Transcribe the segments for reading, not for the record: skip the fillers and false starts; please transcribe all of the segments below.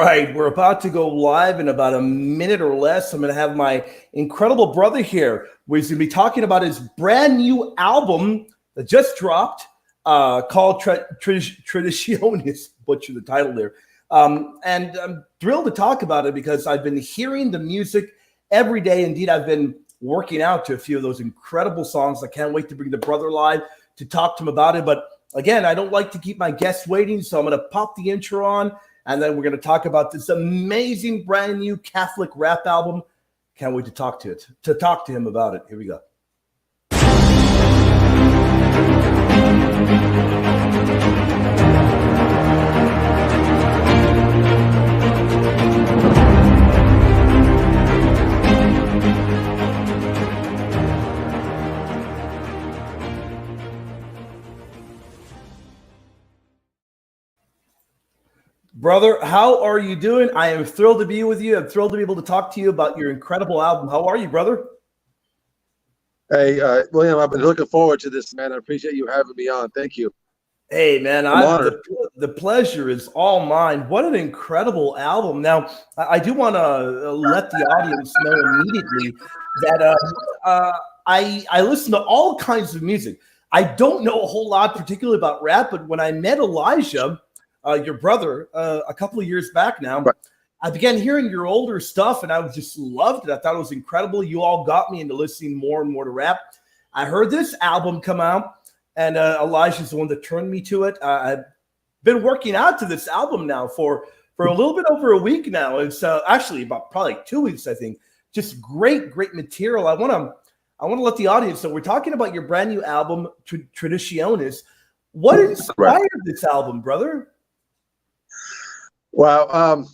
right, we're about to go live in about a minute or less. I'm going to have my incredible brother here. He's going to be talking about his brand new album that just dropped called Traditionis. Butcher the title there. And I'm thrilled to talk about it because I've been hearing the music every day. Indeed, I've been working out to a few of those incredible songs. I can't wait to bring the brother live to talk to him about it. But again, I don't like to keep my guests waiting, so I'm going to pop the intro on, and then we're going to talk about this amazing brand new Catholic rap album. Can't wait to talk to him about it. Here we go. Brother, how are you doing? I am thrilled to be with you. I'm thrilled to be able to talk to you about your incredible album. How are you, brother? Hey, William, I've been looking forward to this, man. I appreciate you having me on. Thank you. Hey, man, the pleasure is all mine. What an incredible album. Now, I do want to let the audience know immediately that I listen to all kinds of music. I don't know a whole lot particularly about rap, but when I met Elijah, your brother, a couple of years back now, Right. I began hearing your older stuff, and I just loved it. I thought it was incredible. You all got me into listening more and more to rap. I heard this album come out, and Elijah's the one that turned me to it. I've been working out to this album now for a little bit over a week now. It's actually about probably 2 weeks, I think. Just great material. I want to let the audience know we're talking about your brand new album, Traditionis. What inspired this album, brother? Wow.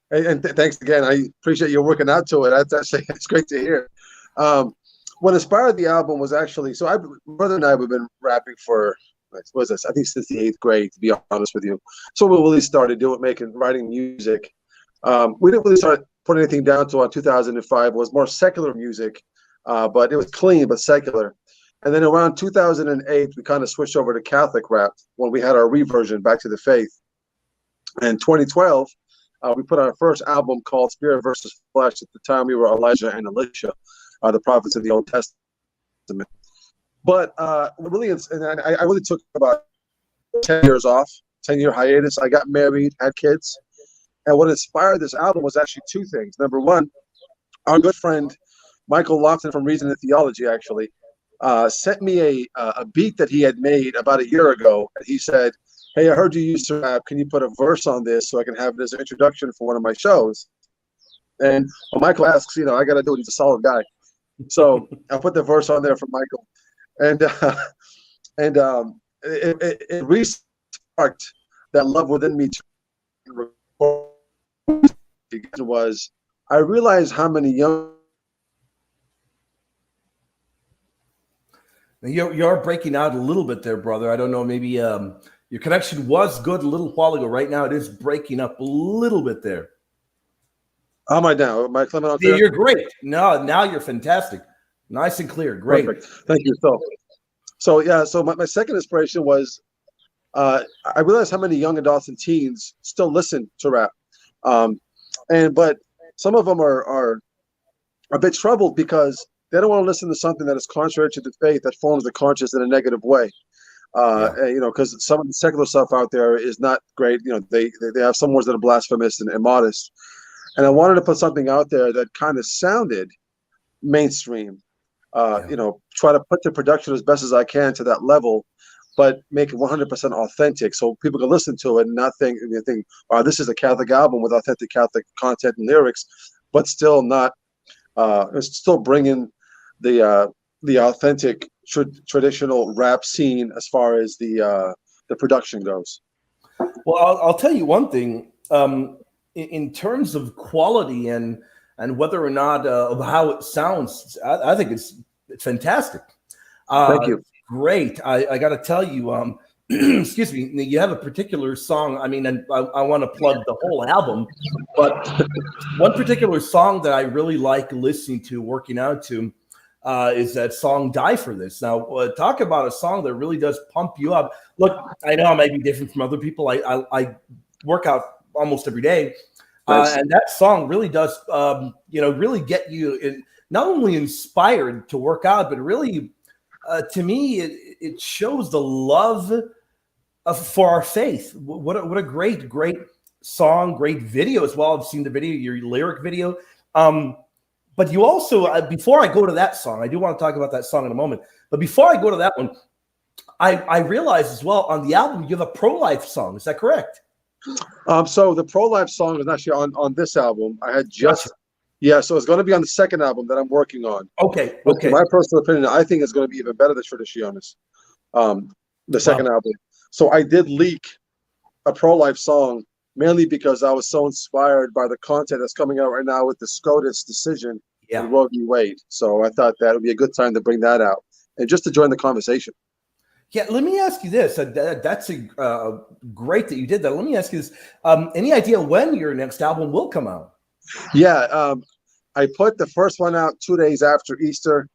Thanks again. I appreciate you working out to it. It's great to hear. What inspired the album was actually, my brother and I have been rapping for, what was this? I think since the 8th grade, to be honest with you. So we really started writing music. We didn't really start putting anything down until 2005. It was more secular music, but it was clean, but secular. And then around 2008, we kind of switched over to Catholic rap when we had our reversion back to the faith. In 2012, we put out our first album called Spirit versus Flesh. At the time, we were Elijah and Elisha, the prophets of the Old Testament. But I really took about 10 years off, 10-year hiatus. I got married, had kids. And what inspired this album was actually two things. Number one, our good friend, Michael Lofton from Reason and Theology, actually, sent me a beat that he had made about a year ago. And he said, "Hey, I heard you used to rap. Can you put a verse on this so I can have it as an introduction for one of my shows?" And when Michael asks, I got to do it. He's a solid guy. So I put the verse on there for Michael. And it re-sparked that love within me. I realized how many young... You're breaking out a little bit there, brother. I don't know, maybe... your connection was good a little while ago. Right now, it is breaking up a little bit there. How am I now? Am I coming out there? You're great. No, now you're fantastic. Nice and clear. Great. Perfect. Thank you. So my second inspiration was I realized how many young adults and teens still listen to rap. But some of them are a bit troubled because they don't want to listen to something that is contrary to the faith that forms the conscience in a negative way. Because some of the secular stuff out there is not great. They have some words that are blasphemous and immodest. And I wanted to put something out there that kind of sounded mainstream. Try to put the production as best as I can to that level, but make it 100% authentic so people can listen to it and not think, "Wow, this is a Catholic album with authentic Catholic content and lyrics," but still not. It's still bringing the authentic traditional rap scene as far as the production goes. Well, I'll tell you one thing. In terms of quality and whether or not of how it sounds, I think it's fantastic. Thank you. Great. I got to tell you, excuse me, you have a particular song. I mean, and I want to plug the whole album, but one particular song that I really like listening to, working out to, is that song "Die for This." Now, talk about a song that really does pump you up. Look, I know I might be different from other people. I work out almost every day, Nice. And that song really does, really get you not only inspired to work out, but really, to me, it shows the love for our faith. What a great song, great video as well. I've seen the video, your lyric video. But you also, before I go to that song, I do want to talk about that song in a moment. But before I go to that one, I realized as well on the album you have a pro-life song. Is that correct? So the pro-life song is actually on this album. I had Gotcha. so it's going to be on the second album that I'm working on. Okay. My personal opinion, I think it's going to be even better than Traditionis, the second album. So I did leak a pro-life song mainly because I was so inspired by the content that's coming out right now with the SCOTUS decision in Roe v. Wade. So I thought that would be a good time to bring that out and just to join the conversation. Yeah, let me ask you this. That's great that you did that. Let me ask you this. Any idea when your next album will come out? Yeah, I put the first one out 2 days after Easter.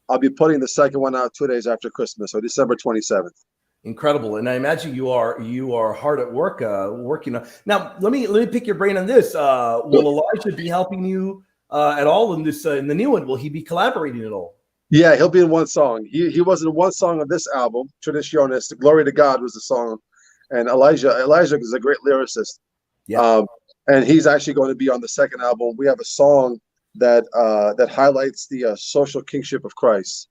I'll be putting the second one out 2 days after Christmas, so December 27th. Incredible, and I imagine you are hard at work working on. Now, let me pick your brain on this. Will Elijah be helping you at all in this in the new one? Will he be collaborating at all? Yeah, he'll be in one song. He was in one song of this album, Traditionis. Glory to God was the song, and Elijah is a great lyricist. Yeah. And he's actually going to be on the second album. We have a song that highlights the social kingship of Christ.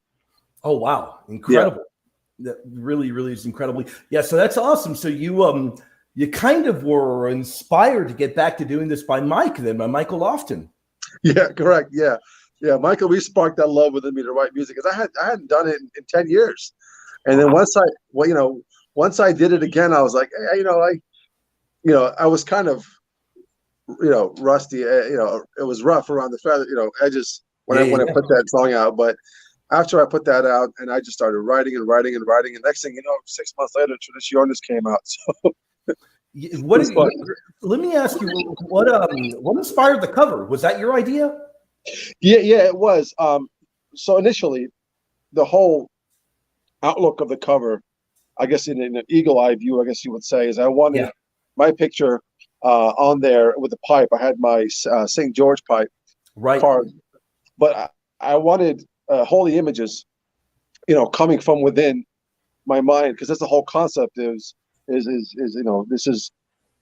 Oh wow, incredible! Yeah. That really is incredibly. Yeah, so that's awesome. So you kind of were inspired to get back to doing this by Michael Lofton. Yeah, correct. Yeah, Michael, we sparked that love within me to write music because I hadn't done it in 10 years, and then once I did it again, I was like, hey, I was kind of, rusty. It was rough around the edges when I put that song out. But after I put that out, and I just started writing, and next thing you know, 6 months later, Traditionis came out. So let me ask you, what inspired the cover? Was that your idea? Yeah, it was. So initially, the whole outlook of the cover, I guess in an eagle eye view, I guess you would say, is I wanted my picture on there with the pipe. I had my St. George pipe carved, but I wanted holy images, coming from within my mind, because that's the whole concept is this is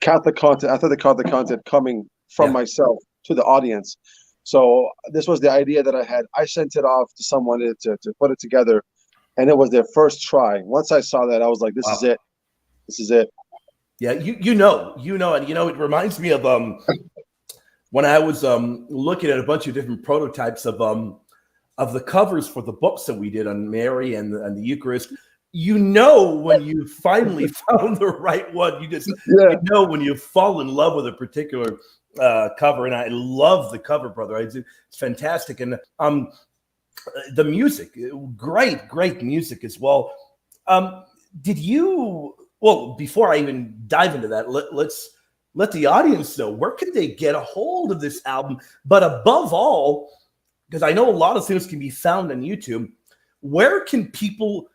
Catholic content, authentic Catholic content coming from myself to the audience. So this was the idea that I had. I sent it off to someone to put it together, and it was their first try. Once I saw that, I was like, "This is it. This is it." Yeah, and it reminds me of when I was looking at a bunch of different prototypes of the covers for the books that we did on Mary and the Eucharist. When you finally found the right one, when you fall in love with a particular cover, and I love the cover, brother. It's fantastic, and the music, great music as well. Did you? Well, before I even dive into that, let's let the audience know, where can they get a hold of this album? But above all, because I know a lot of things can be found on YouTube, where can people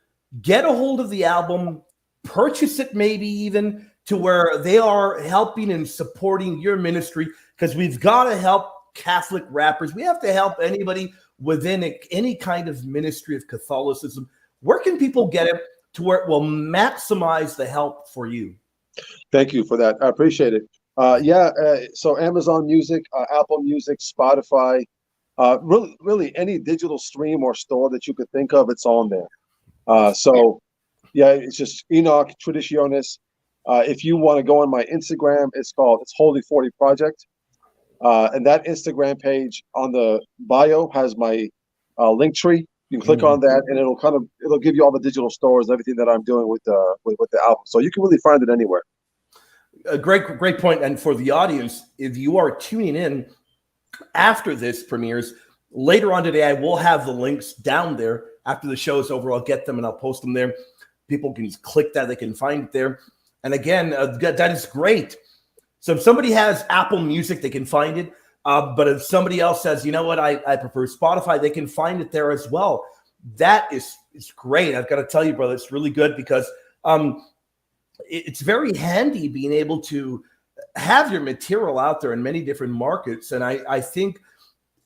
get a hold of the album, purchase it, maybe even to where they are helping and supporting your ministry? Because we've got to help Catholic rappers. We have to help anybody within any kind of ministry of Catholicism. Where can people get it to where it will maximize the help for you? Thank you for that. I appreciate it. So Amazon Music, Apple Music, Spotify, really any digital stream or store that you could think of, it's on there. It's just Enoch Traditionis. If you want to go on my Instagram, it's Holy 40 Project. And that Instagram page on the bio has my link tree. You can click on that, and it'll give you all the digital stores, everything that I'm doing with the album. So you can really find it anywhere. A great point. And for the audience, if you are tuning in after this premieres, later on today, I will have the links down there. After the show is over, I'll get them and I'll post them there. People can just click that. They can find it there. And again, that is great. So if somebody has Apple Music, they can find it. But if somebody else says, you know what, I prefer Spotify, they can find it there as well. That is great. I've got to tell you, brother, it's really good because it's very handy being able to have your material out there in many different markets. And I think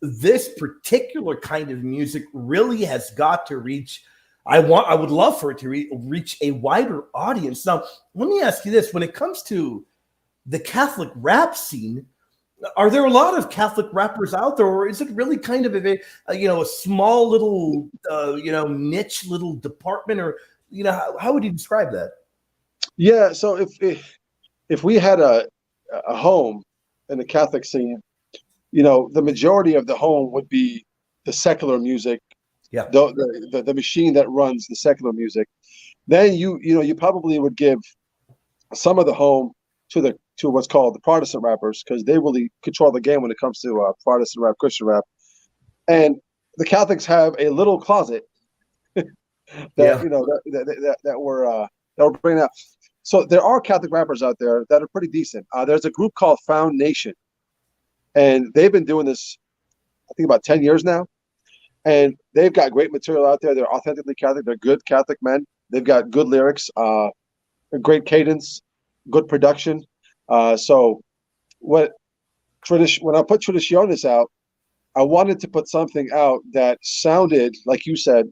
this particular kind of music really has got to reach, I would love for it to reach a wider audience. Now, let me ask you this. When it comes to the Catholic rap scene, are there a lot of Catholic rappers out there, or is it really kind of a small little, niche little department, or, how would you describe that? Yeah. So if we had a home in the Catholic scene, the majority of the home would be the secular music, the machine that runs the secular music. Then you probably would give some of the home to what's called the Protestant rappers, because they really control the game when it comes to Protestant rap, Christian rap. And the Catholics have a little closet that we're bringing up. So there are Catholic rappers out there that are pretty decent. There's a group called Found Nation, and they've been doing this, I think, about 10 years now. And they've got great material out there. They're authentically Catholic. They're good Catholic men. They've got good lyrics, a great cadence, good production. So when I put Traditionis out, I wanted to put something out that sounded, like you said,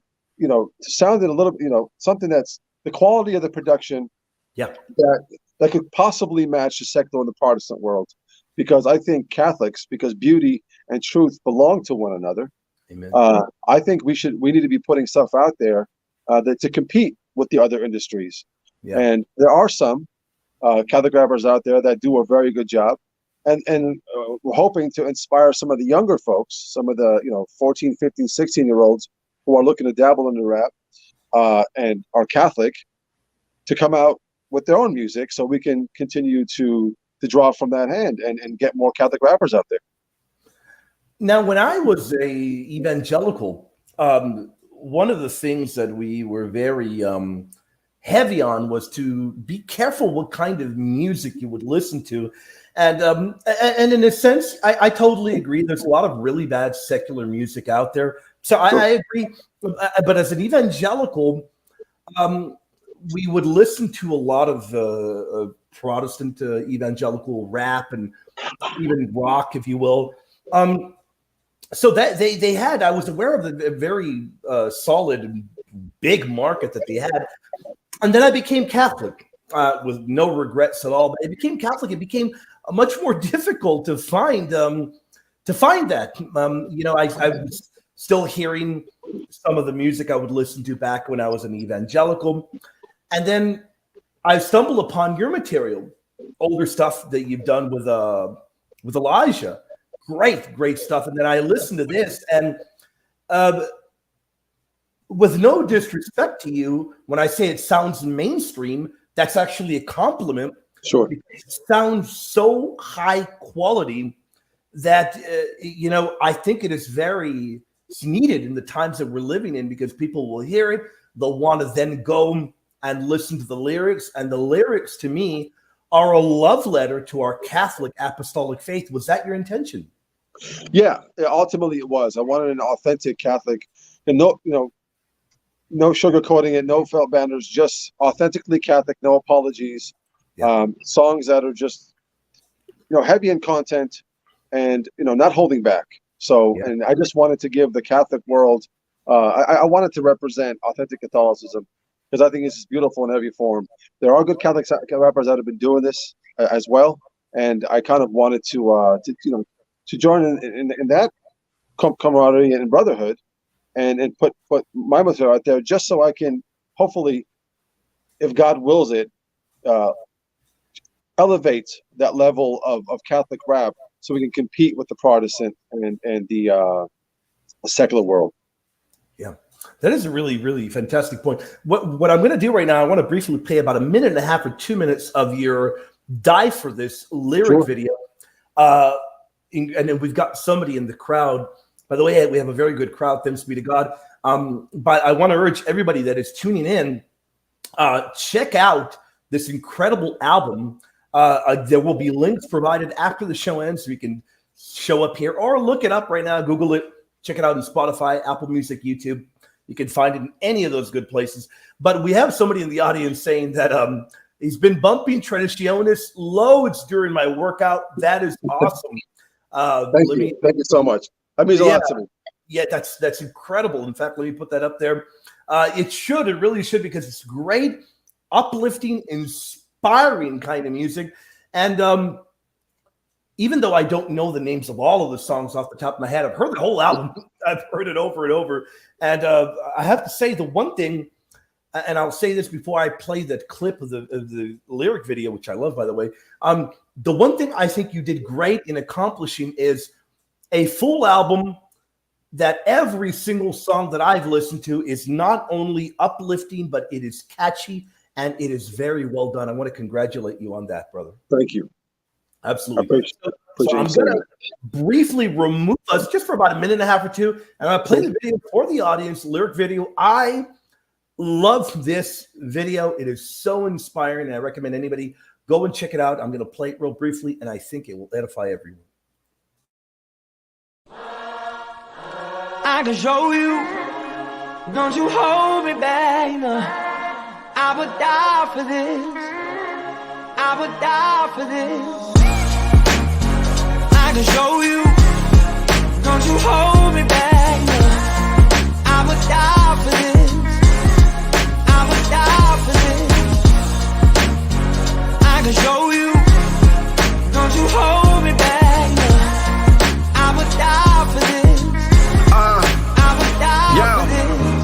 sounded a little, something that's the quality of the production, that could possibly match the secular and the Protestant world. Because I think Catholics, because beauty and truth belong to one another. Amen. I think we need to be putting stuff out there that to compete with the other industries. Yeah. And there are some Catholic rappers out there that do a very good job, and we're hoping to inspire some of the younger folks, some of the 14, 15, 16-year-olds who are looking to dabble in the rap and are Catholic, to come out with their own music, so we can continue to draw from that hand and get more Catholic rappers out there. Now, when I was a evangelical, one of the things that we were very heavy on was to be careful what kind of music you would listen to. And in a sense, I totally agree. There's a lot of really bad secular music out there. So I agree. But as an evangelical, we would listen to a lot of Protestant evangelical rap and even rock, if you will. So that they had, I was aware of a very solid and big market that they had. And then I became Catholic with no regrets at all. But it became Catholic. It became much more difficult to find that. I was still hearing some of the music I would listen to back when I was an evangelical. And then I stumbled upon your material, older stuff that you've done with Elijah. Great stuff. And then I listened to this, and with no disrespect to you, when I say it sounds mainstream, that's actually a compliment. Sure. It sounds so high quality that, I think it's needed in the times that we're living in, because people will hear it. They'll want to then go and listen to the lyrics. And the lyrics, to me, are a love letter to our Catholic apostolic faith. Was that your intention? Yeah, ultimately it was. I wanted an authentic Catholic, and no sugarcoating it, no felt banners, just authentically Catholic, no apologies. Yeah. Songs that are just, heavy in content, and not holding back. So, yeah. And I just wanted to give the Catholic world, I wanted to represent authentic Catholicism, because I think it's beautiful in every form. There are good Catholic rappers that have been doing this as well, and I kind of wanted to join in that camaraderie and brotherhood, and put my material out there, just so I can hopefully, if God wills it, elevate that level of Catholic rap, so we can compete with the Protestant and the secular world. Yeah, that is a really, really fantastic point. What I'm going to do right now, I want to briefly play about 1.5 minutes or 2 minutes of your Die For This lyric video. And then we've got somebody in the crowd. By the way, we have a very good crowd, thanks be to God. But I want to urge everybody that is tuning in, check out this incredible album. There will be links provided after the show ends, so you can show up here or look it up right now. Google it. Check it out on Spotify, Apple Music, YouTube. You can find it in any of those good places. But we have somebody in the audience saying that He's been bumping Traditionis loads during my workout. That is awesome. Thank you so much. That means a lot to me. Yeah, that's incredible. In fact, let me put that up there. It really should, because it's great, uplifting, inspiring kind of music. And even though I don't know the names of all of the songs off the top of my head, I've heard the whole album. I've heard it over and over. And I have to say, the one thing, and I'll say this before I play that clip of the lyric video, which I love, by the way. The one thing I think you did great in accomplishing is a full album that every single song that I've listened to is not only uplifting, but it is catchy and it is very well done. I want to congratulate you on that, brother. Thank you. Absolutely. So I'm going to briefly remove us just for about a minute and a half or two, and I'm going to play the video for the audience, lyric video. I love this video. It is so inspiring, and I recommend anybody go and check it out. I'm going to play it real briefly, and I think it will edify everyone. I can show you, don't you hold me back, no. I would die for this, I would die for this. I can show you, don't you hold me back, no. I would die for this, I would die for this. I can show you, don't you hold me back, no. I would die for this.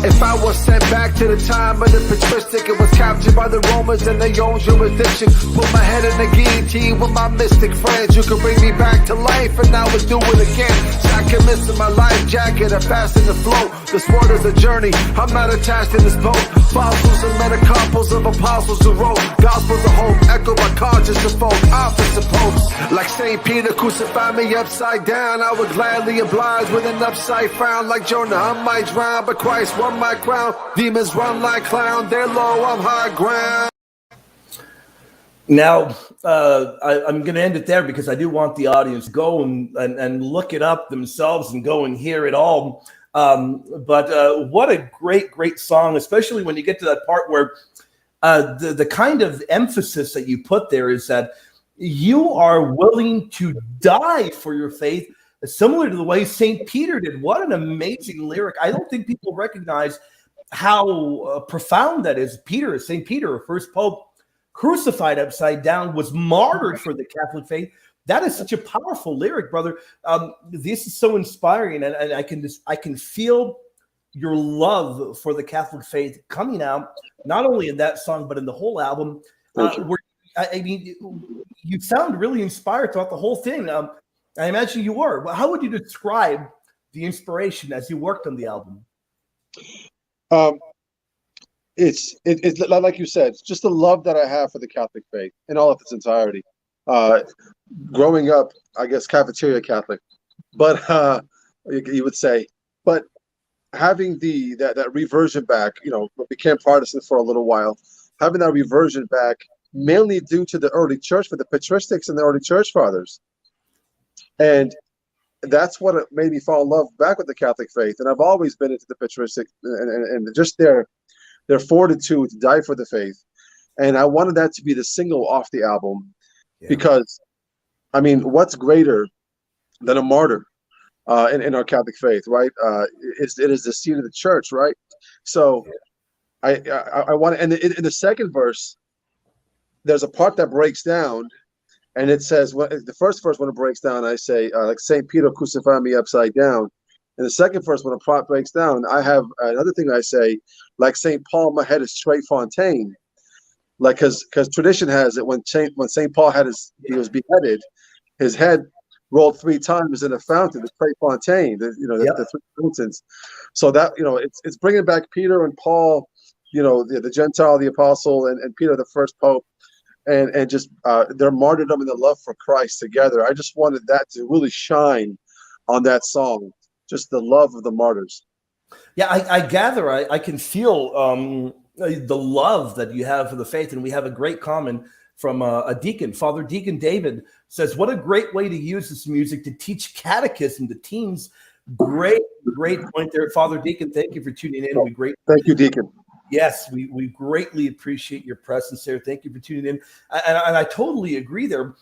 If I was sent back to the time of the patristic, it was captured by the Romans and their own jurisdiction. Put my head in the guillotine with my mystic friends. You could bring me back to life and I would do it again. Sacraments in my life jacket are fast in the flow. This world is a journey, I'm not attached in this boat. Fossils and metacarpals of apostles who wrote gospels of hope, echoed by conscious of folk, opposite popes. Like St. Peter crucified me upside down, I would gladly oblige with an upside frown. Like Jonah, I might drown, but Christ won my crown. Demons run like clown, they're low, I'm high ground. Now, I'm going to end it there because I do want the audience to go and look it up themselves and go and hear it all. But what a great song, especially when you get to that part where the kind of emphasis that you put there is that you are willing to die for your faith, similar to the way St. Peter did. What an amazing lyric. I don't think people recognize how profound that is. St. Peter, first pope, crucified upside down, was martyred for the Catholic faith. That is such a powerful lyric, brother. This is so inspiring, and I can feel your love for the Catholic faith coming out, not only in that song, but in the whole album. I mean, you sound really inspired throughout the whole thing. I imagine you were. How would you describe the inspiration as you worked on the album? It's like you said, it's just the love that I have for the Catholic faith in all of its entirety. Growing up, I guess cafeteria Catholic, but you would say, but having that reversion back, became Protestant for a little while, having that reversion back mainly due to the early church, for the patristics and the early church fathers. And that's what made me fall in love back with the Catholic faith. And I've always been into the patristic and just their fortitude to die for the faith. And I wanted that to be the single off the album, because, I mean, what's greater than a martyr in our Catholic faith, right? It is the seat of the church, right? So I want to, and in the second verse, there's a part that breaks down, and it says, the first verse when it breaks down, I say, like St. Peter crucified me upside down. In the second verse, when the plot breaks down, I have another thing I say, like St. Paul, my head is straight fontaine. Like, because tradition has it, when St. Paul he was beheaded, his head rolled 3 times in a fountain, the Straight Fontaine, the 3 fountains. So that, it's bringing back Peter and Paul, the Gentile, the apostle, and Peter, the first pope, and just their martyrdom and the love for Christ together. I just wanted that to really shine on that song, just the love of the martyrs. Yeah, I gather, I can feel the love that you have for the faith, and we have a great comment from a deacon, Father Deacon David, says, what a great way to use this music to teach catechism to teens. Great point there, Father Deacon. Thank you for tuning in. It'll be great. Thank you, Deacon. Yes, we greatly appreciate your presence there. Thank you for tuning in. And I totally agree there.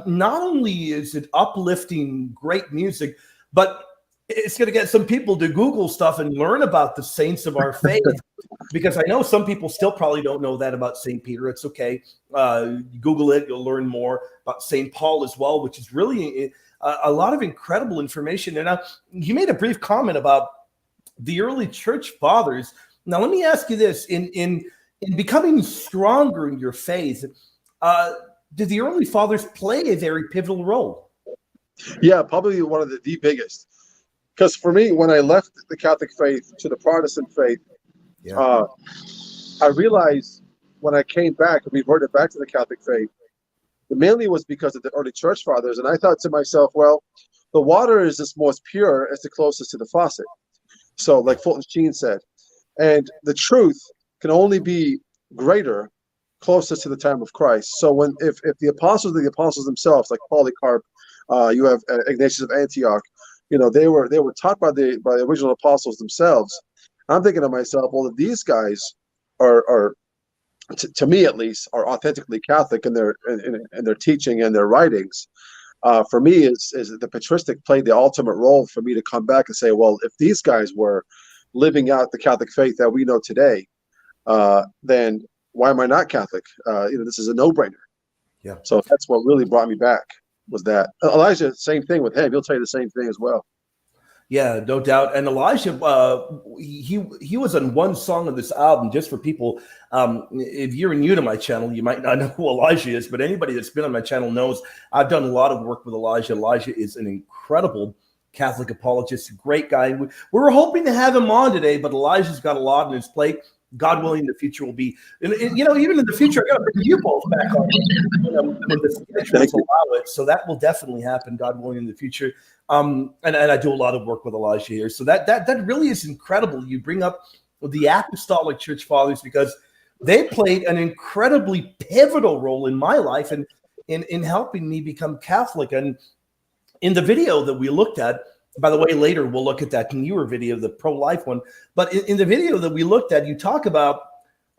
Not only is it uplifting, great music, but it's going to get some people to Google stuff and learn about the saints of our faith. Because I know some people still probably don't know that about St. Peter. It's okay. Google it. You'll learn more about St. Paul as well, which is really a lot of incredible information. And you made a brief comment about the early church fathers. Now, let me ask you this. In becoming stronger in your faith, did the early fathers play a very pivotal role? Yeah, probably one of the biggest. Because for me, when I left the Catholic faith to the Protestant faith, I realized when I came back and reverted back to the Catholic faith, it mainly was because of the early church fathers. And I thought to myself, well, the water is as most pure as the closest to the faucet. So like Fulton Sheen said, and the truth can only be greater closest to the time of Christ. So if the apostles are the apostles themselves, like Polycarp, you have Ignatius of Antioch, they were taught by the original apostles themselves. I'm thinking to myself, well, if these guys are to me at least, are authentically Catholic in their teaching and their writings, for me is the patristic played the ultimate role for me to come back and say, well, if these guys were living out the Catholic faith that we know today, then why am I not Catholic? This is a no-brainer. Yeah. So that's what really brought me back, was that. Elijah, same thing with him. He'll tell you the same thing as well. Yeah, no doubt. And Elijah, he was on one song of this album. Just for people, if you're new to my channel, you might not know who Elijah is, but anybody that's been on my channel knows I've done a lot of work with Elijah. Elijah is an incredible Catholic apologist, a great guy. We were hoping to have him on today, but Elijah's got a lot on his plate. God willing, the future will be, even in the future, I got to bring you both back on when the schedules allow it. So that will definitely happen, God willing, in the future. And I do a lot of work with Elijah here. So that really is incredible. You bring up the Apostolic Church Fathers because they played an incredibly pivotal role in my life and in helping me become Catholic. And in the video that we looked at, by the way, later we'll look at that newer video, the pro-life one. But in the video that we looked at, you talk about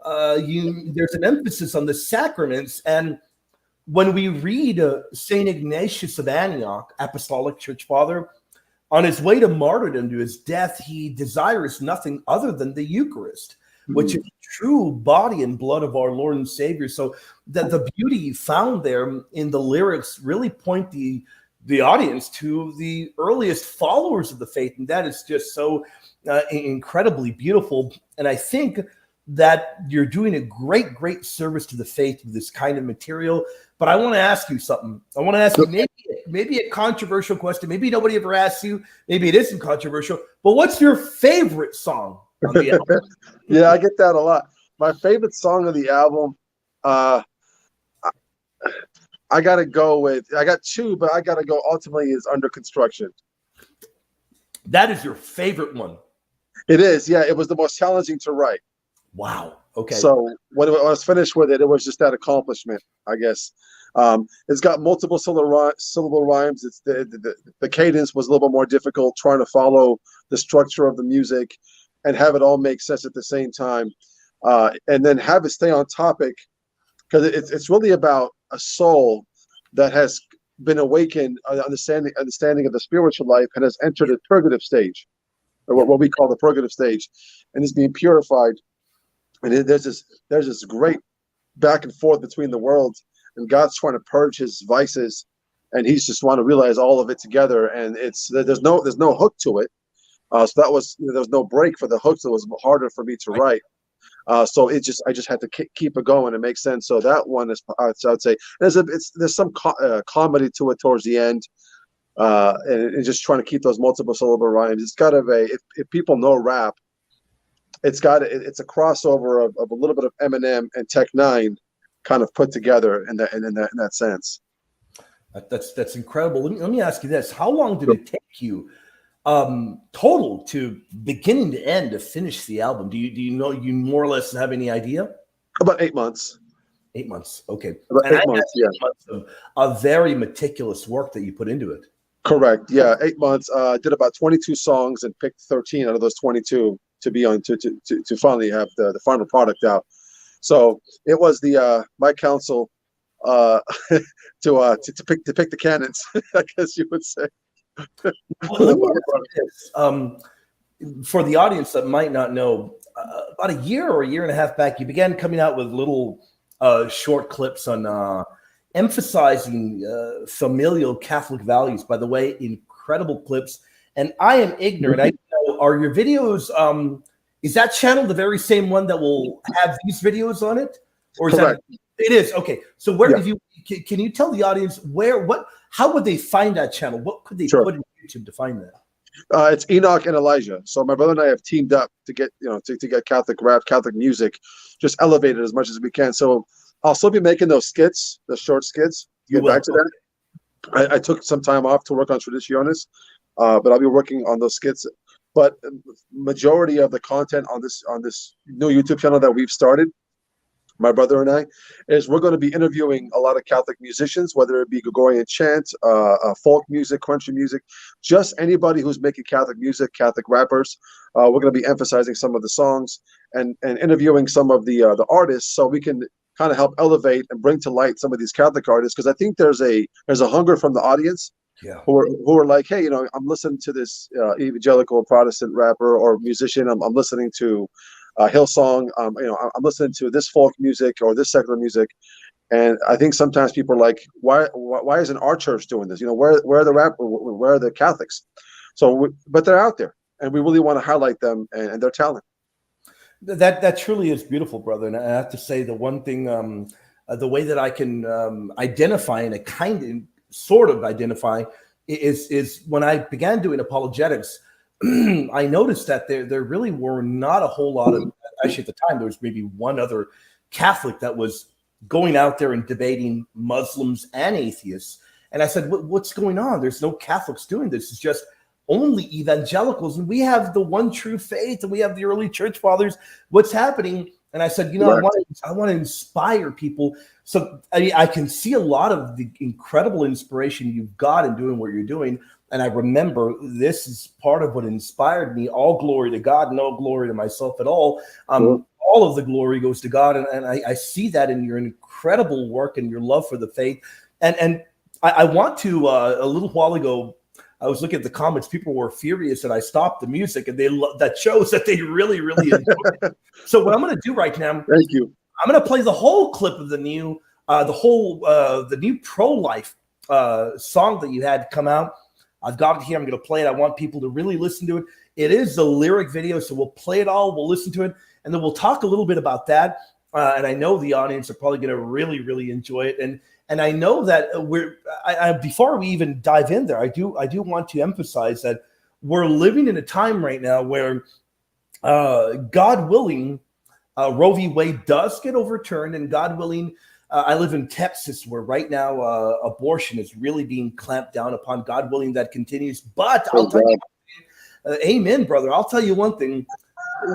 there's an emphasis on the sacraments. And when we read St. Ignatius of Antioch, Apostolic Church Father, on his way to martyrdom, to his death, he desires nothing other than the Eucharist, which is true body and blood of our Lord and Savior. So the beauty found there in the lyrics really point the audience to the earliest followers of the faith. And that is just so incredibly beautiful. And I think that you're doing a great service to the faith with this kind of material. But I want to ask you something. I want to ask you maybe a controversial question. Maybe nobody ever asks you. Maybe it isn't controversial. But what's your favorite song on the album? Yeah, I get that a lot. My favorite song of the album, I got two, but I got to go ultimately is Under Construction. That is your favorite one. It is. Yeah, it was the most challenging to write. Wow. Okay. So when I was finished with it, it was just that accomplishment, I guess. It's got multiple syllable rhymes. It's the cadence was a little bit more difficult, trying to follow the structure of the music and have it all make sense at the same time, and then have it stay on topic, because it's really about a soul that has been awakened, understanding of the spiritual life, and has entered a purgative stage, or what we call the purgative stage, and is being purified. And there's this great back and forth between the worlds, and God's trying to purge his vices, and he's just want to realize all of it together. And there's no hook to it, so that was there was no break for the hooks. It was harder for me to write. So I just had to keep it going and make sense. So that one is, I'd say, there's some comedy to it towards the end, and just trying to keep those multiple syllable rhymes. It's got if people know rap, it's a crossover of a little bit of Eminem and Tech Nine, kind of put together in that sense. That's incredible. Let me ask you this: how long did it take you? Total to beginning to end to finish the album? Do you know, you more or less have any idea? About 8 months. 8 months. Okay. About 8 months. Yeah. 8 months of very meticulous work that you put into it. Correct. Yeah. 8 months. Did about 22 songs and picked 13 out of those 22. to be on to finally have the final product out. So it was the my counsel to pick the cannons, I guess you would say. Well, let me ask you this. For the audience that might not know, about a year or a year and a half back, you began coming out with little short clips on emphasizing familial Catholic values. By the way, incredible clips. And I am ignorant. I know, are your videos, is that channel the very same one that will have these videos on it? Or is Correct. that, it is, okay. So where, if you, can you tell the audience how would they find that channel? What could they put in YouTube to find that? It's Enoch and Elijah. So my brother and I have teamed up to get, to get Catholic rap, Catholic music, just elevated as much as we can. So I'll still be making those skits, the short skits. Get back to that. I took some time off to work on Traditionis, but I'll be working on those skits. But majority of the content on this new YouTube channel that we've started, my brother and I, is we're going to be interviewing a lot of Catholic musicians, whether it be Gregorian chant, folk music, country music, just anybody who's making Catholic music, Catholic rappers. We're going to be emphasizing some of the songs and interviewing some of the artists, so we can kind of help elevate and bring to light some of these Catholic artists, because I think there's a hunger from the audience. Yeah. Who are like, hey, I'm listening to this evangelical Protestant rapper or musician. I'm listening to Hillsong. I'm listening to this folk music or this secular music, and I think sometimes people are like, why isn't our church doing this? Where are the Catholics? But they're out there, and we really want to highlight them and their talent. That truly is beautiful, brother. And I have to say, the one thing, the way that I can identify and sort of identify is when I began doing apologetics, I noticed that there really were not a whole lot of, actually at the time, there was maybe one other Catholic that was going out there and debating Muslims and atheists. And I said, what's going on? There's no Catholics doing this. It's just only evangelicals. And we have the one true faith, and we have the early church fathers. What's happening? And I said, I want to inspire people. So I can see a lot of the incredible inspiration you've got in doing what you're doing. And I remember this is part of what inspired me. All glory to God, no glory to myself at all. All of the glory goes to God. And I see that in your incredible work and your love for the faith. And I want to, a little while ago, I was looking at the comments. People were furious that I stopped the music, and that shows that they really, really enjoyed it. So what I'm going to do right now, thank you. I'm going to play the whole clip of the new pro-life song that you had come out. I've got it here. I'm going to play it. I want people to really listen to it. It is the lyric video, so we'll play it all. We'll listen to it, and then we'll talk a little bit about that. And I know the audience are probably going to really, really enjoy it. And I know that before we even dive in there, I do want to emphasize that we're living in a time right now where, God willing, Roe v. Wade does get overturned, and God willing, I live in Texas, where right now abortion is really being clamped down upon. God willing, that continues. But I'll tell you, amen, brother. I'll tell you one thing.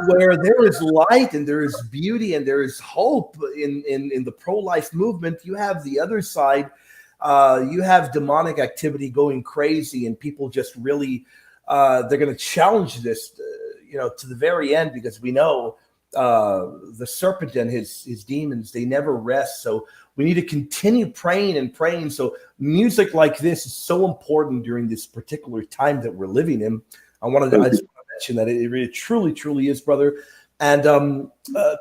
Where there is light and there is beauty and there is hope in the pro-life movement, you have the other side. You have demonic activity going crazy, and people just really they're going to challenge this, to the very end, because we know the serpent and his demons, they never rest. So we need to continue praying and praying. So music like this is so important during this particular time that we're living in. I just want to mention that it really truly is, brother. And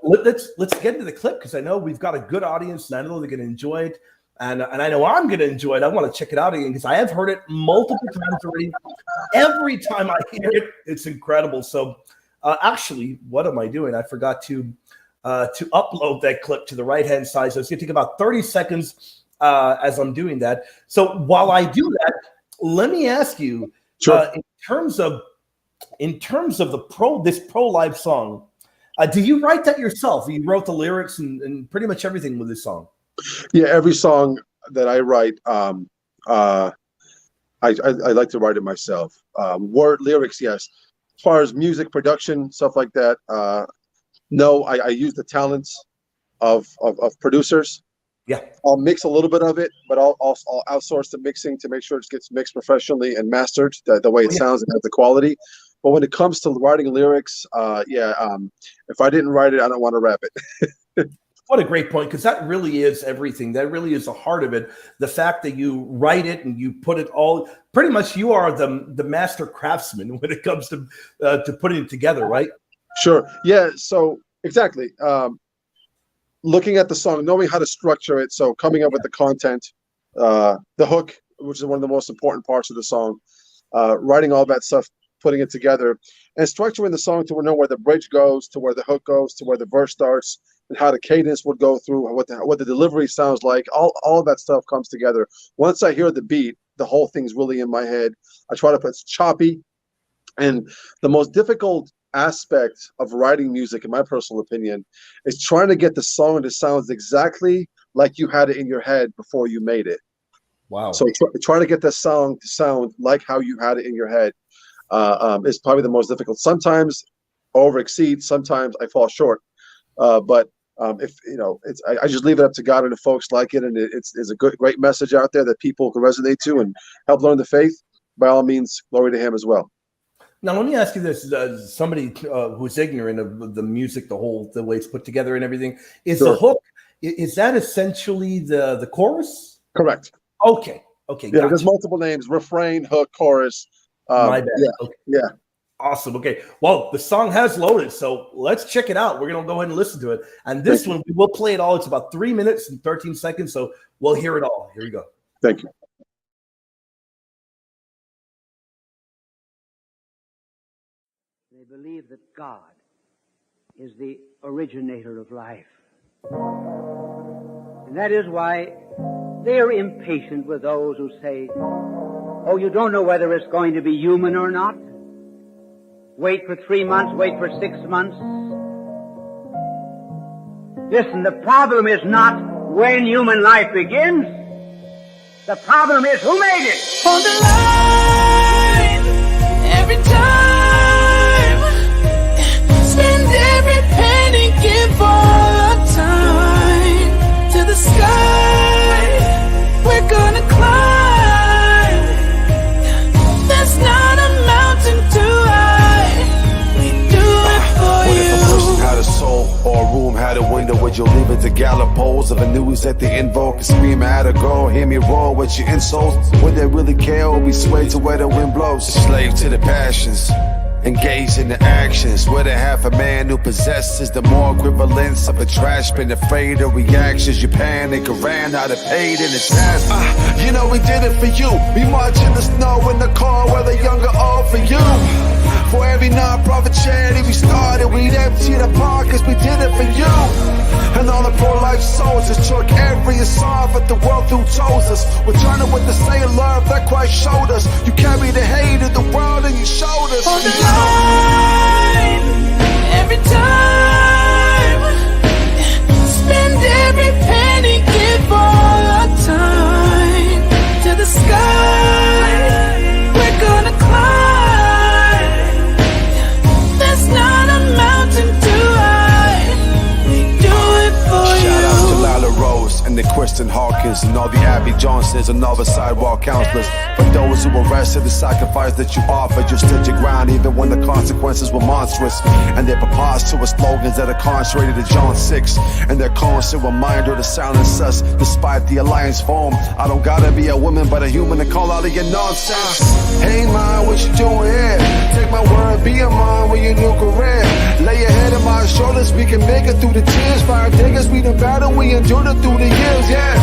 let's get into the clip, because I know we've got a good audience, and I know they're going to enjoy it, and I know I'm going to enjoy it. I want to check it out again, because I have heard it multiple times already. Every time I hear it, it's incredible. So actually, what am I doing? I forgot to upload that clip to the right-hand side. So it's going to take about 30 seconds as I'm doing that. So while I do that, let me ask you, in terms of this pro-life song, do you write that yourself? You wrote the lyrics and pretty much everything with this song? Yeah, every song that I write, I like to write it myself. Word lyrics, yes. As far as music production, stuff like that, no, I use the talents of producers. Yeah, I'll mix a little bit of it, but I'll outsource the mixing to make sure it gets mixed professionally and mastered the way it sounds and has the quality. But when it comes to writing lyrics, if I didn't write it, I don't want to rap it. What a great point, because that really is everything. That really is the heart of it. The fact that you write it and you put it all, pretty much you are the master craftsman when it comes to putting it together, right? Sure. Yeah. So exactly. Looking at the song, knowing how to structure it. So coming up with the content, the hook, which is one of the most important parts of the song, writing all that stuff, putting it together, and structuring the song to know where the bridge goes, to where the hook goes, to where the verse starts, and how the cadence would go through, what the delivery sounds like. All of that stuff comes together. Once I hear the beat, the whole thing's really in my head. I try to put choppy, and the most difficult aspect of writing music, in my personal opinion, is trying to get the song that sounds exactly like you had it in your head before you made it. Wow. So trying to get the song to sound like how you had it in your head is probably the most difficult. Sometimes I overexceed, sometimes I fall short. But if I just leave it up to God, and if folks like it, and it's a great message out there that people can resonate to and help learn the faith, by all means, glory to Him as well. Now, let me ask you this: somebody who's ignorant of the music, the way it's put together and everything, is Sure. the hook? Is that essentially the chorus? Correct. Okay. Yeah, Gotcha. there's multiple names: refrain, hook, chorus. My bad. Yeah. Okay. Yeah. Awesome. Okay. Well, the song has loaded, so let's check it out. We're going to go ahead and listen to it. And this one, we will play it all. It's about 3 minutes and 13 seconds, so we'll hear it all. Here we go. Thank you. They believe that God is the originator of life. And that is why they are impatient with those who say, oh, you don't know whether it's going to be human or not. Wait for 3 months, wait for 6 months. Listen, the problem is not when human life begins. The problem is who made it. On the line, every time, spend every penny, give all our time to the sky. We're gonna climb. That's not a mountain too high. We do it for What if a person you. had a soul or a room had a window? Would you leave it to gallopoles of a news that they invoke and scream at a girl? Hear me roar with your insults. Would they really care or be swayed to where the wind blows? Slave to the passions, engaged in the actions. Where they have a man who possesses the more equivalence of a trash bin, afraid of reactions. You panic and ran out of paid in its ass. You know we did it for you. We march in the snow in the car, whether young or old, for you. For every non-profit charity we started, we'd empty the park cause we did it for you. And all the pro-life soldiers took every assault that the world through chose us. We're turning with the same love that Christ showed us. You carry the hate of the world and you showed us. On the line, every time, spend every penny, give all our time to the sky. We're gonna climb. That's not a mountain too high. We do it for you. Shout out to Lila Rose and the Kristen Hawkins and all the Abby Johnsons and all the sidewalk counselors. For those who arrested the sacrifice that you offered, you stood your ground even when the consequences were monstrous. And their preposterous slogans that are contrary to John 6. And their constant reminder to silence us despite the alliance form. I don't gotta be a woman but a human to call out of your nonsense. Hey man, what you doing here? Take my word, be a mom with your new career. Lay your head on my shoulders, we can make it through the tears. 5 days we done battle, we endured it through the years, yeah.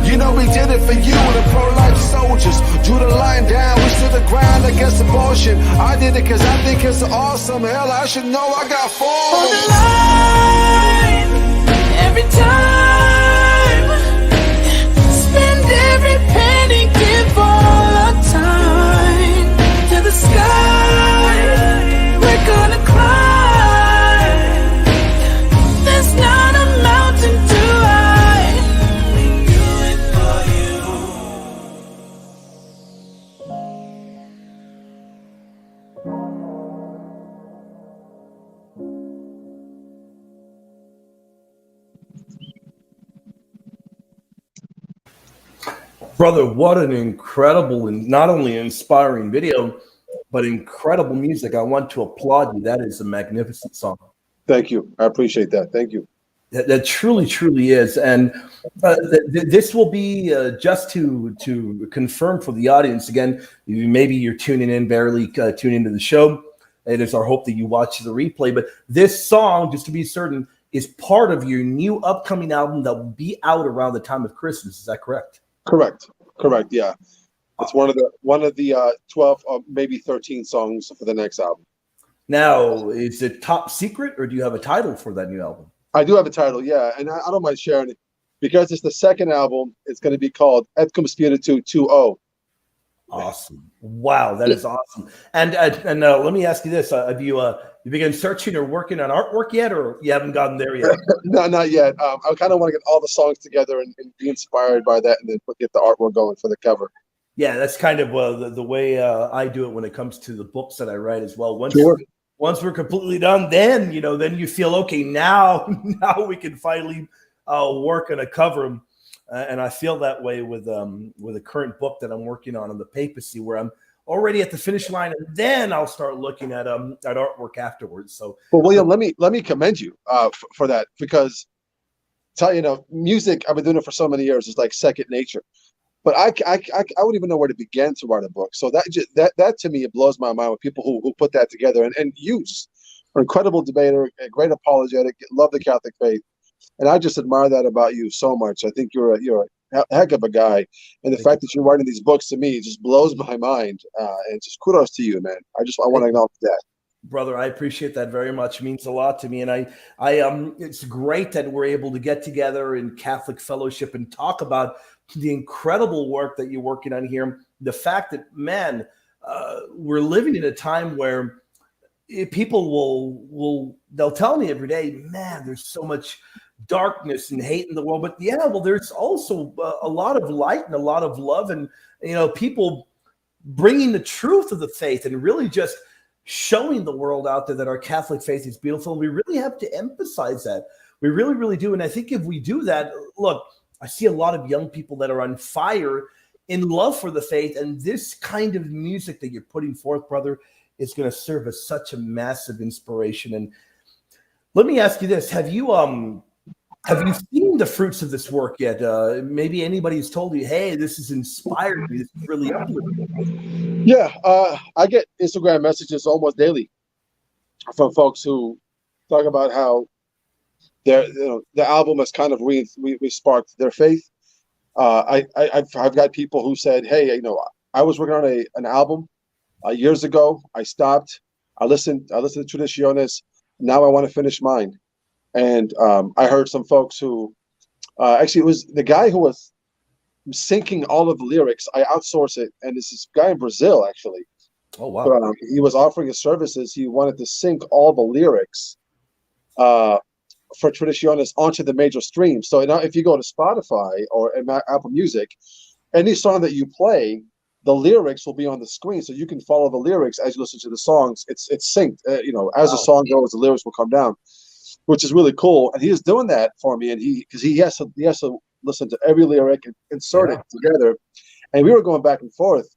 You know we did it for you, the pro-life soldiers. Drew the line down, we stood the ground against abortion. I did it cause I think it's awesome. Hell, I should know I got On the form. line, every time, spend every penny, give all our time to the sky. We're gonna climb. There's not a mountain too high. We do it for you. Brother, what an incredible and not only inspiring video, but incredible music. I want to applaud you. That is a magnificent song. Thank you. I appreciate that. Thank you. That truly, truly is. And this will be just to confirm for the audience. Again, maybe you're tuning in, barely tuning into the show. It is our hope that you watch the replay. But this song, just to be certain, is part of your new upcoming album that will be out around the time of Christmas. Is that correct? Correct. Yeah. It's one of the 12 or maybe 13 songs for the next album. Now, is it top secret, or do you have a title for that new album? I do have a title, yeah, and I don't mind sharing it because it's the second album. It's going to be called Et Cum Spiritu 2.0. Awesome! Wow, that is awesome. And let me ask you this: have you begun searching or working on artwork yet, or you haven't gotten there yet? No, not yet. I kind of want to get all the songs together and be inspired by that, and then get the artwork going for the cover. Yeah, that's kind of the way I do it when it comes to the books that I write as well. Once we're completely done, then you feel okay. Now we can finally work on a cover, and I feel that way with a current book that I'm working on the papacy, where I'm already at the finish line, and then I'll start looking at artwork afterwards. So, well, William, let me commend you for that, because music, I've been doing it for so many years. It's like second nature. But I wouldn't even know where to begin to write a book. So that to me, it blows my mind with people who put that together. And you just are an incredible debater, a great apologetic, love the Catholic faith, and I just admire that about you so much. I think you're a heck of a guy, and the fact that you're writing these books to me just blows my mind. And just kudos to you, man. I want to acknowledge that. Brother, I appreciate that very much. It means a lot to me. And I it's great that we're able to get together in Catholic fellowship and talk about the incredible work that you're working on here. The fact that, man, we're living in a time where people they'll tell me every day, man, there's so much darkness and hate in the world. But yeah, well, there's also a lot of light and a lot of love, and people bringing the truth of the faith and really just showing the world out there that our Catholic faith is beautiful. We really have to emphasize that. We really, really do. And I think if we do that, look, I see a lot of young people that are on fire in love for the faith. And this kind of music that you're putting forth, brother, is going to serve as such a massive inspiration. And let me ask you this. Have you seen the fruits of this work yet? Maybe anybody's told you, hey, this has inspired me. This is really uplifting. Yeah, I get Instagram messages almost daily from folks who talk about how the album has kind of re-sparked their faith. I've got people who said, hey, I was working on an album years ago. I stopped. I listened to Traditionis. Now I want to finish mine. And I heard some folks who actually, it was the guy who was syncing all of the lyrics. I outsource it, and it's this guy in Brazil, actually. Oh, wow. He was offering his services. He wanted to sync all the lyrics for Traditionis onto the major streams. So now if you go to Spotify or Apple Music, any song that you play, the lyrics will be on the screen, so you can follow the lyrics as you listen to the songs. It's synced. As the song goes, the lyrics will come down, which is really cool. And he is doing that for me, and because he has to listen to every lyric and insert it together. And we were going back and forth,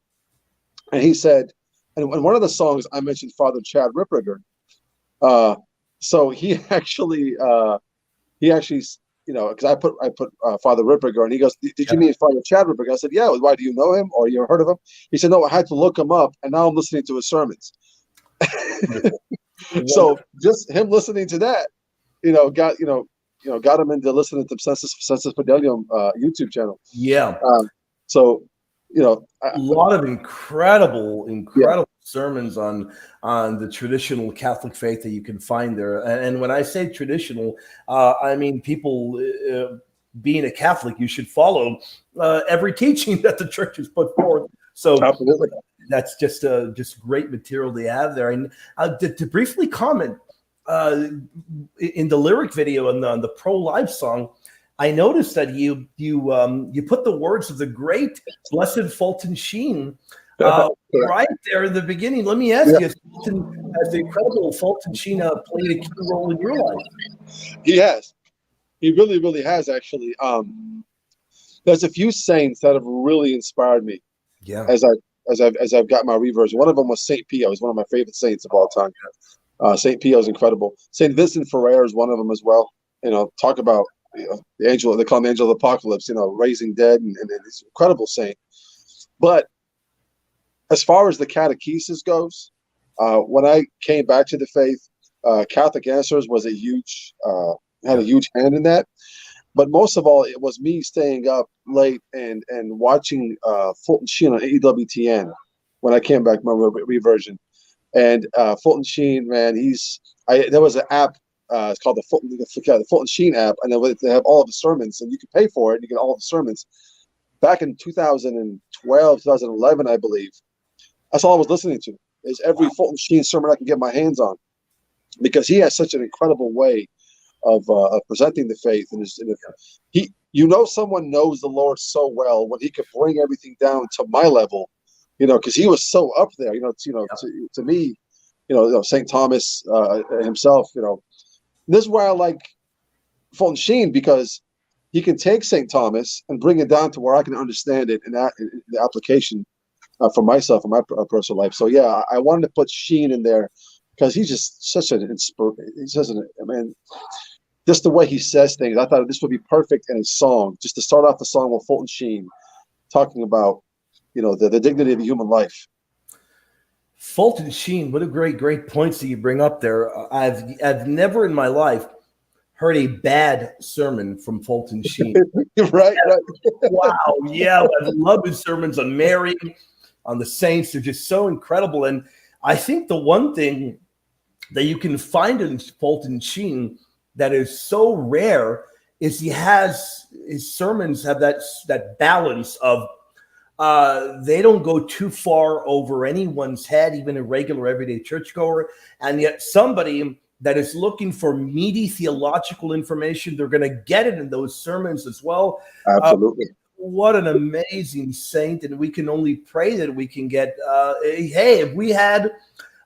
and he said, and one of the songs I mentioned Father Chad Ripperger. So he actually, because I put Father Ripperger, and he goes, "Did you mean Father Chad Ripperger?" I said, "Yeah." Why, do you know him, or you ever heard of him? He said, "No, I had to look him up, and now I'm listening to his sermons." So just him listening to that, got him into listening to Sensus Fidelium YouTube channel. Yeah. A lot of incredible sermons on the traditional Catholic faith that you can find there. And when I say traditional, I mean people being a Catholic, you should follow every teaching that the church has put forward. So absolutely, that's just great material they have there. And to briefly comment, in the lyric video on the pro-life song, I noticed that you put the words of the great Blessed Fulton Sheen right there in the beginning. Let me ask you, has the incredible Fulton Sheen played a key role in your life? He has. He really, really has, actually. There's a few saints that have really inspired me. Yeah. As as I've got my reversion. One of them was Saint Pio. He's one of my favorite saints of all time. Saint Pio is incredible. Saint Vincent Ferrer is one of them as well. Talk about the angel. They call him the angel of the apocalypse. Raising dead, and he's an incredible saint. But as far as the catechesis goes, when I came back to the faith, Catholic Answers was had a huge hand in that. But most of all, it was me staying up late and watching Fulton Sheen on EWTN when I came back, my reversion. And Fulton Sheen, man, there was an app. It's called the Fulton Sheen app, and they have all of the sermons, and you can pay for it. You get all of the sermons. Back in 2012, 2011, I believe, that's all I was listening to. Is every Fulton Sheen sermon I can get my hands on, because he has such an incredible way of presenting the faith, and someone knows the Lord so well when he could bring everything down to my level, because he was so up there, to me, St. Thomas himself, this is why I like Fulton Sheen, because he can take St. Thomas and bring it down to where I can understand it in the application for myself and my personal life. So yeah, I wanted to put Sheen in there because he's just such an inspiration. Just the way he says things, I thought this would be perfect in a song, just to start off the song with Fulton Sheen talking about, the dignity of human life. Fulton Sheen, what a great points that you bring up there. I've never in my life heard a bad sermon from Fulton Sheen. Right. Wow, yeah, I love his sermons on Mary, on the saints. They're just so incredible. And I think the one thing that you can find in Fulton Sheen that is so rare is his sermons have that balance of they don't go too far over anyone's head, even a regular everyday churchgoer, and yet somebody that is looking for meaty theological information, they're going to get it in those sermons as well. Absolutely. What an amazing saint, and we can only pray that we can get hey, if we had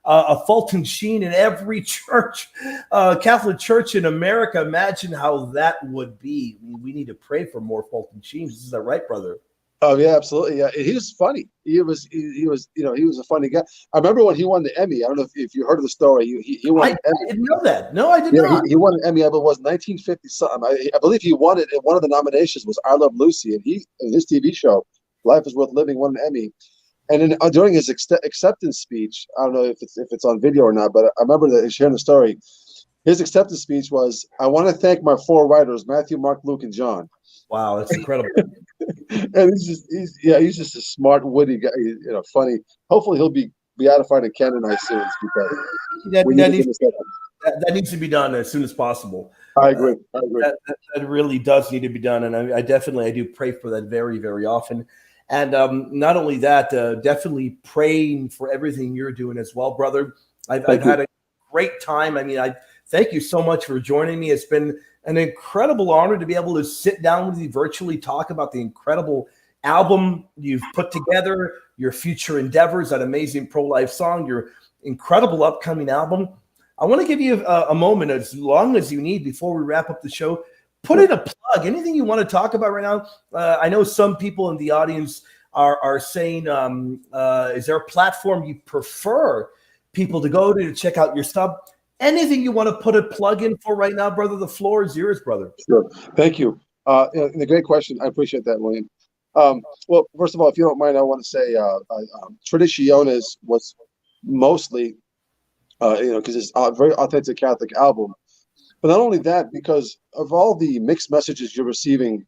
a Fulton Sheen in every church, Catholic church in America, imagine how that would be. We need to pray for more Fulton Sheens. Is that right, brother? Oh yeah, absolutely. Yeah, he was funny. He was a funny guy. I remember when he won the Emmy. I don't know if you heard of the story. He won an Emmy. I didn't know that. No, I did not. He won an Emmy. I believe it was 1950 something. I believe he won it. And one of the nominations was "I Love Lucy," and he in his TV show "Life Is Worth Living" won an Emmy. And then during his acceptance speech, I don't know if it's on video or not, but I remember sharing the story. His acceptance speech was, "I want to thank my 4 writers, Matthew, Mark, Luke, and John." Wow, that's incredible. And he's just a smart, witty guy, funny. Hopefully he'll be beatified and canonized soon, because that needs to be done as soon as possible. I agree. That really does need to be done, and I do pray for that very, very often. And not only that, definitely praying for everything you're doing as well, brother. I've had a great time. I thank you so much for joining me. It's been an incredible honor to be able to sit down with you virtually, talk about the incredible album you've put together, your future endeavors, that amazing pro-life song, your incredible upcoming album. I want to give you a moment, as long as you need, before we wrap up the show. Put in a plug, anything you want to talk about right now. I know some people in the audience are saying, is there a platform you prefer people to go to check out your stuff? Anything you want to put a plug in for right now, brother? The floor is yours, brother. Sure. Thank you. And a great question. I appreciate that, William. Well, first of all, if you don't mind, I want to say Traditionis was mostly, because it's a very authentic Catholic album. But not only that, because of all the mixed messages you're receiving,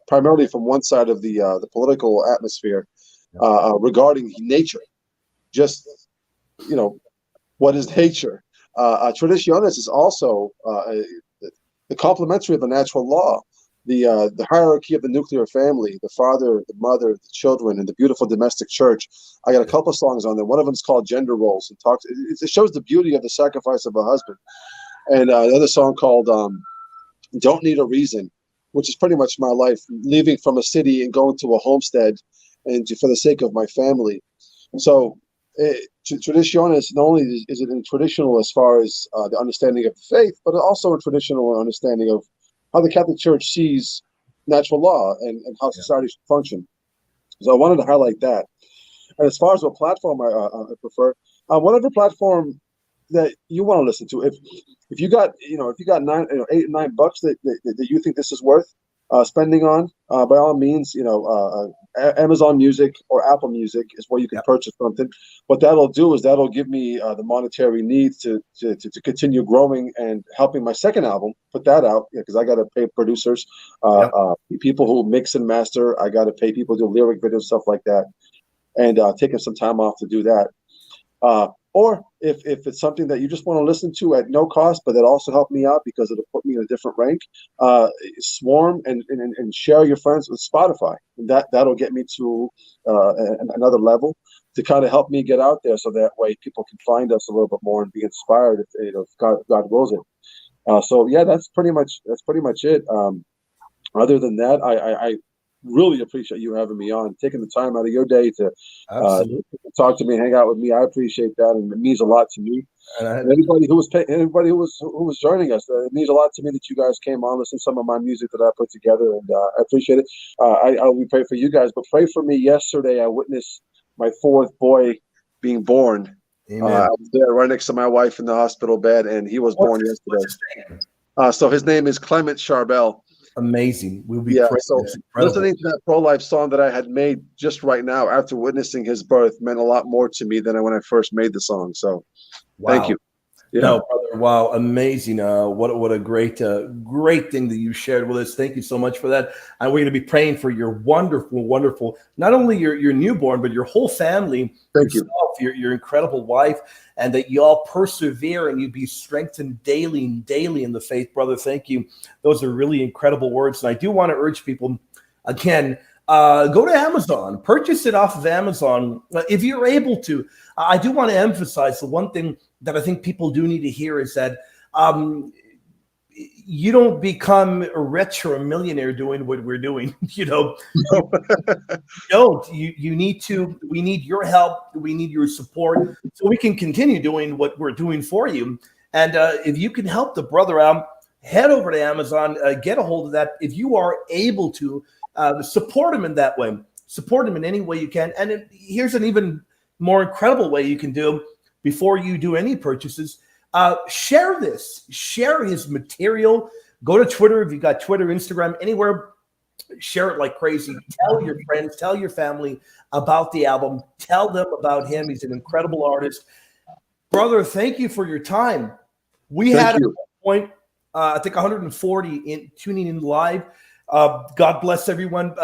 primarily from one side of the political atmosphere, regarding nature, just, what is nature? Traditionis is also the complementary of the natural law, the hierarchy of the nuclear family, the father, the mother, the children, and the beautiful domestic church. I got a couple of songs on there. One of them is called Gender Roles, and it shows the beauty of the sacrifice of a husband. And another song called Don't Need a Reason, which is pretty much my life, leaving from a city and going to a homestead and for the sake of my family. So Traditionis, not only is it in traditional as far as the understanding of the faith, but also in traditional understanding of how the Catholic Church sees natural law and how society should function. So I wanted to highlight that. as far as what platform I prefer, whatever platform that you want to listen to. If you got $8 or $9 that you think this is worth spending on, by all means, Amazon Music or Apple Music is where you can purchase something. What that'll do is that'll give me the monetary needs to continue growing and helping my second album, put that out, because I got to pay producers, people who mix and master. I got to pay people who do lyric videos, stuff like that, and taking some time off to do that. Or if it's something that you just want to listen to at no cost, but that also helped me out because it'll put me in a different rank, swarm and share your friends with Spotify. That'll get me to another level to kind of help me get out there, so that way people can find us a little bit more and be inspired if God wills it. So yeah, that's pretty much it. Other than that, I really appreciate you having me on, taking the time out of your day to talk to me, hang out with me. I appreciate that, and it means a lot to me. And anybody who was joining us, it means a lot to me that you guys came on, listen to some of my music that I put together, and I appreciate it. We pray for you guys, but pray for me. Yesterday, I witnessed my fourth boy being born. I was there right next to my wife in the hospital bed, and he was born yesterday. So his name is Clement Charbel. Amazing. We'll be so listening to that pro-life song that I had made just right now after witnessing his birth meant a lot more to me than when I first made the song. So thank you. Yeah. No, brother, wow, amazing. What a great thing that you shared with us. Thank you so much for that. And we're going to be praying for your wonderful, not only your newborn, but your whole family. Thank you. Your incredible wife, and that you all persevere and you be strengthened daily in the faith, brother. Thank you. Those are really incredible words. And I do want to urge people, again, go to Amazon, purchase it off of Amazon if you're able to. I do want to emphasize the one thing that I think people do need to hear is that you don't become rich or a millionaire doing what we're doing. You don't. You need to. We need your help. We need your support so we can continue doing what we're doing for you. And if you can help the brother out, head over to Amazon, get a hold of that. If you are able to support him in that way, support him in any way you can. And here's an even more incredible way you can do before you do any purchases. Share his material. Go to Twitter if you got Twitter, Instagram, anywhere. Share it like crazy. Tell your friends, tell your family about the album. Tell them about him. He's an incredible artist. Brother, thank you for your time. We had at one point, I think 140 tuning in live. God bless everyone.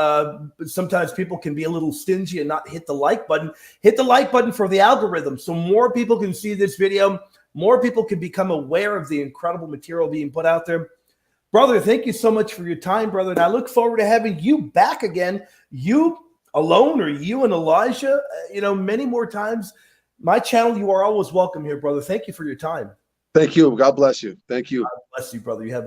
Sometimes people can be a little stingy and not hit the like button. Hit the like button for the algorithm so more people can see this video. More people can become aware of the incredible material being put out there. Brother, thank you so much for your time, brother. And I look forward to having you back again. You alone or you and Elijah, many more times. My channel, you are always welcome here, brother. Thank you for your time. Thank you. God bless you. Thank you. God bless you, brother. You have a